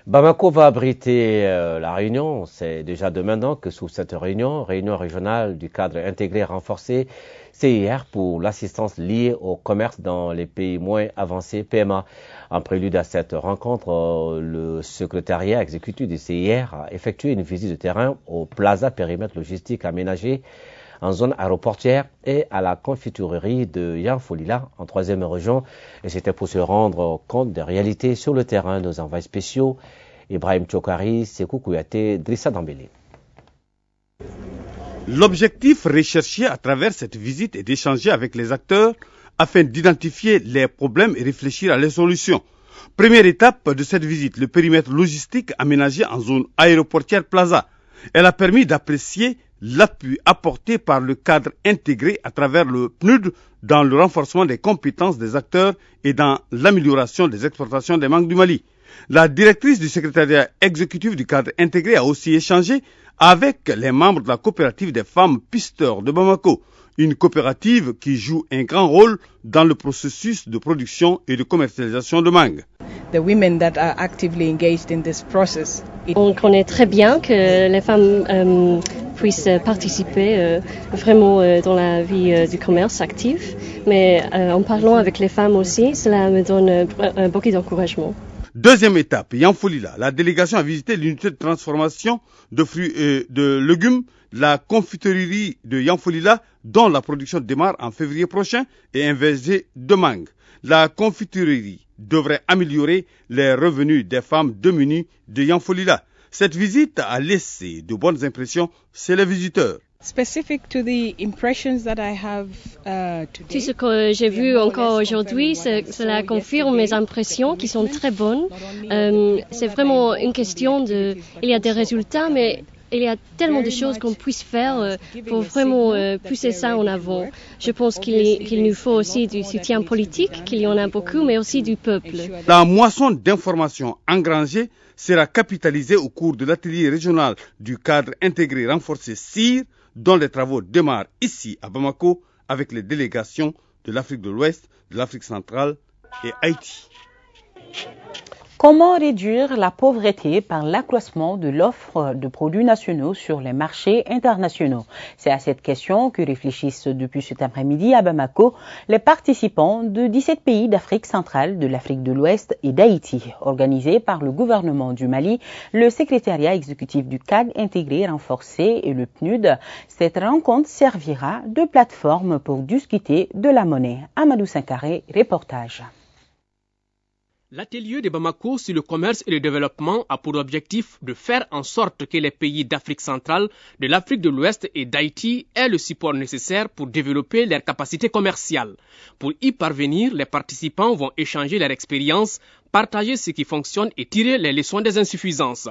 Bamako va abriter la réunion. C'est déjà demain donc que sous cette réunion régionale du cadre intégré renforcé CIR pour l'assistance liée au commerce dans les pays moins avancés PMA. En prélude à cette rencontre, le secrétariat exécutif du CIR a effectué une visite de terrain au Plaza Périmètre Logistique aménagé en zone aéroportière et à la confiturerie de Yanfolila en 3e région. Et c'était pour se rendre compte des réalités sur le terrain. Nos envoyés spéciaux, Ibrahim Tchokari, Sekou Kouyaté, Drissa Dambélé. L'objectif recherché à travers cette visite est d'échanger avec les acteurs afin d'identifier les problèmes et réfléchir à les solutions. Première étape de cette visite, le périmètre logistique aménagé en zone aéroportière Plaza. Elle a permis d'apprécier l'appui apporté par le cadre intégré à travers le PNUD dans le renforcement des compétences des acteurs et dans l'amélioration des exportations des mangues du Mali. La directrice du secrétariat exécutif du cadre intégré a aussi échangé avec les membres de la coopérative des femmes pisteurs de Bamako, une coopérative qui joue un grand rôle dans le processus de production et de commercialisation de mangue. On connaît très bien que les femmes puissent participer vraiment dans la vie du commerce actif, mais en parlant avec les femmes aussi, cela me donne beaucoup d'encouragement. Deuxième étape, Yanfolila. La délégation a visité l'unité de transformation de fruits et de légumes, la confiterie de Yanfolila, dont la production démarre en février prochain, et un verger de mangue. La confiterie devrait améliorer les revenus des femmes démunies de Yanfolila. Cette visite a laissé de bonnes impressions chez les visiteurs. Tout ce que j'ai vu encore aujourd'hui, cela confirme mes impressions qui sont très bonnes. C'est vraiment une question de... Il y a des résultats, mais il y a tellement de choses qu'on puisse faire pour vraiment pousser ça en avant. Je pense qu'il nous faut aussi du soutien politique, qu'il y en a beaucoup, mais aussi du peuple. La moisson d'informations engrangée sera capitalisée au cours de l'atelier régional du cadre intégré renforcé CIR, dont les travaux démarrent ici à Bamako avec les délégations de l'Afrique de l'Ouest, de l'Afrique centrale et Haïti. Comment réduire la pauvreté par l'accroissement de l'offre de produits nationaux sur les marchés internationaux? C'est à cette question que réfléchissent depuis cet après-midi à Bamako les participants de 17 pays d'Afrique centrale, de l'Afrique de l'Ouest et d'Haïti. Organisé par le gouvernement du Mali, le secrétariat exécutif du cadre intégré renforcé et le PNUD, cette rencontre servira de plateforme pour discuter de la monnaie. Amadou Sankaré, reportage. L'atelier de Bamako sur le commerce et le développement a pour objectif de faire en sorte que les pays d'Afrique centrale, de l'Afrique de l'Ouest et d'Haïti aient le support nécessaire pour développer leurs capacités commerciales. Pour y parvenir, les participants vont échanger leur expérience, partager ce qui fonctionne et tirer les leçons des insuffisances.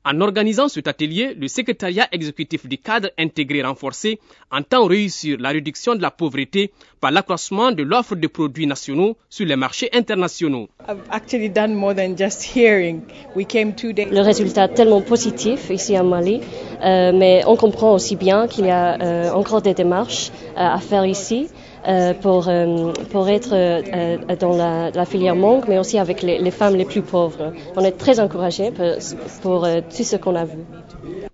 En organisant cet atelier, le secrétariat exécutif du cadre intégré renforcé entend réussir la réduction de la pauvreté par l'accroissement de l'offre de produits nationaux sur les marchés internationaux. Le résultat est tellement positif ici à Mali, mais on comprend aussi bien qu'il y a encore des démarches à faire ici. Pour être dans la filière mangue, mais aussi avec les femmes les plus pauvres. On est très encouragés pour tout ce qu'on a vu.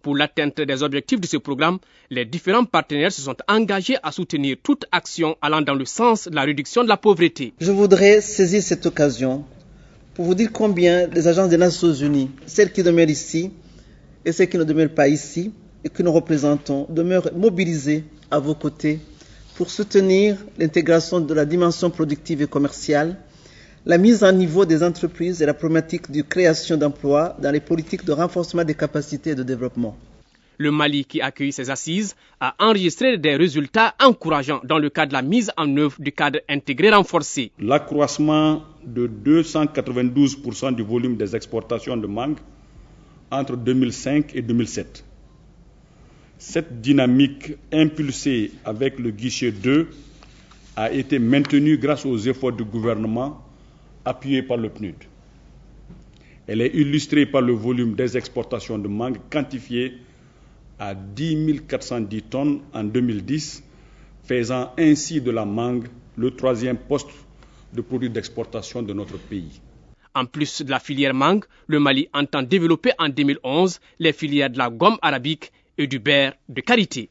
Pour l'atteinte des objectifs de ce programme, les différents partenaires se sont engagés à soutenir toute action allant dans le sens de la réduction de la pauvreté. Je voudrais saisir cette occasion pour vous dire combien les agences des Nations Unies, celles qui demeurent ici et celles qui ne demeurent pas ici et que nous représentons, demeurent mobilisées à vos côtés pour soutenir l'intégration de la dimension productive et commerciale, la mise en niveau des entreprises et la problématique de création d'emplois dans les politiques de renforcement des capacités de développement. Le Mali, qui accueille ces assises, a enregistré des résultats encourageants dans le cadre de la mise en œuvre du cadre intégré renforcé. L'accroissement de 292% du volume des exportations de mangue entre 2005 et 2007. Cette dynamique impulsée avec le guichet 2 a été maintenue grâce aux efforts du gouvernement appuyés par le PNUD. Elle est illustrée par le volume des exportations de mangue quantifié à 10 410 tonnes en 2010, faisant ainsi de la mangue le 3e poste de produit d'exportation de notre pays. En plus de la filière mangue, le Mali entend développer en 2011 les filières de la gomme arabique et du beurre de karité.